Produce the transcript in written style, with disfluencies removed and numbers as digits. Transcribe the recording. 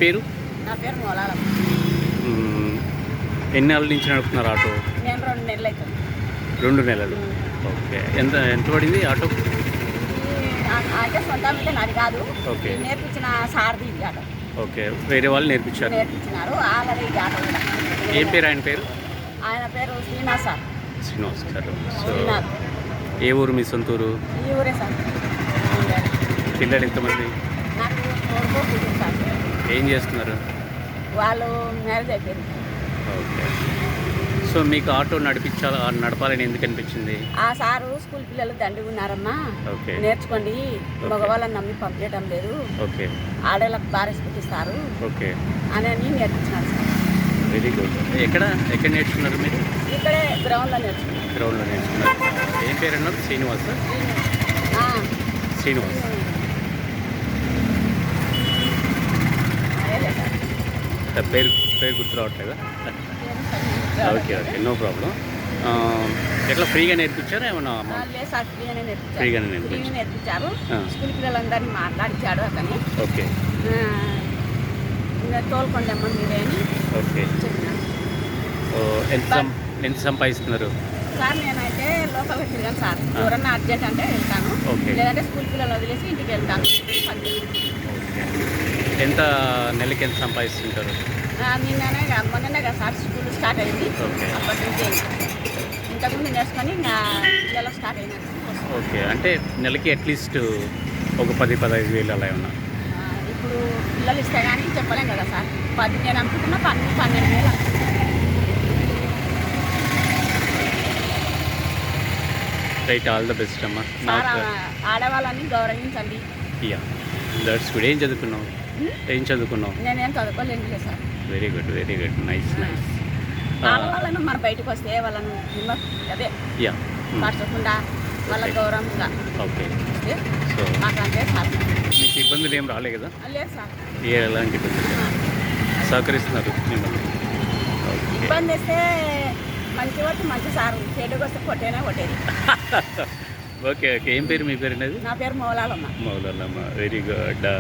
పేరు? నా పేరు మూలాలమ్మ. ఎన్ని నెలల నుంచి నడుపుతున్నారు ఆటో? నేను 2 నెలలు అవుతుంది. 2 నెలలు. ఓకే. ఎంత పడింది ఆటో? అంటే సొంతం అయితే నాది కాదు. ఓకే. నేర్పించిన సార్ది ఈ ఆటో. ఓకే. వేరే వాళ్ళు నేర్పించారు. నేర్పించినారు ఆల్రెడీ ఈ ఆటో కూడా. ఏం పేరు ఆయన పేరు? ఆయన పేరు శ్రీనివాస్ సార్. శ్రీనివాస్ గారు. సో శ్రీనాథ్. ఏ ఊరు మీ సొంతూరు? ఈ ఊరే సార్. పిల్లలు ఎంతమంది? నాకు కొడుకు కూతురు సార్. ఏం చేస్తున్నారు? వాళ్ళు మ్యారేజ్ అయిపోయింది. ఓకే. సో మీకు ఆటో నడపాలని ఎందుకు అనిపించింది? ఆ సారు స్కూల్ పిల్లలు దండిగా ఉన్నారమ్మా, ఓకే, నేర్చుకోండి, మగవాళ్ళని నమ్మి పంపించడం లేదు, ఓకే, ఆడవాళ్ళకి బారెస్ పెట్టిస్తారు ఓకే అని నేర్పించినారు సార్. Very good. ఎక్కడ నేర్చుకున్నారు మీరు? ఇక్కడే గ్రౌండ్లో నేర్చుకున్నాను. గ్రౌండ్లో నేర్చుకున్నారు. ఏం పేరు అన్నారు? శ్రీనివాస్. శ్రీనివాస్. పేరు గుర్తు రావట్లేదా? Okay, okay, no problem. ఎట్లా ఫ్రీగా నేర్పించారా ఏమన్నా? లేదు సార్, ఫ్రీగానే నేర్పించారు. స్కూల్ పిల్లలందరినీ మాట్లాడించాడు అతని. ఓకే. ఇంకా తోలుకోండమ్మా మీరే అని ఓకే చెప్పినాను. ఎంత సంపాదిస్తున్నారు సార్? నేనైతే లోకల్గా తిరిగాను సార్. ఎవరన్నా అర్జెంట్ అంటే వెళ్తాను, లేదంటే స్కూల్ పిల్లలు వదిలేసి ఇంటికి వెళ్తాను. ఎంత నెలకి ఎంత సంపాదిస్తుంటారు? మొన్ననే కదా సార్ స్కూల్ స్టార్ట్ అయింది. అప్పటి నుంచి ఇంతకుముందు నేర్చుకొని ఇంకా పిల్లలు స్టార్ట్ అయినారు. ఓకే. అంటే నెలకి అట్లీస్ట్ ఒక 10-15 వేలు అలా ఏమన్నా? ఇప్పుడు పిల్లలు ఇస్తే కానీ చెప్పలేం కదా సార్. 10 నేను అనుకుంటున్నా, 12 వేలు. రైట్. ఆల్ ద బెస్ట్ అమ్మా. ఆడవాళ్ళని గౌరవించండి. Yeah, that's good. ఏం చదువుకున్నావు? నేనేం చదువుకోలేదు sir. Very good, very good, nice. ఆడవాళ్ళను మన బయటకు వస్తే వాళ్ళను అదే పరచకుండా వాళ్ళ గౌరవంగా. ఓకే. సో మాకంటే సార్ మీకు ఇబ్బందులు ఏం రాలే కదా? లేదు సార్. ఎలాంటి ఇబ్బందులు? సహకరిస్తున్నారు మిమ్మల్ని? ఇబ్బంది వస్తే మంచి వస్తే మంచి సార్, చెడుకు వస్తే కొట్టేనే కొట్టేది. Okay, okay. ఏం పేరు మీ పేరు? నా పేరు మౌలాలమ్మ. మౌలాలమ్మ. Very good.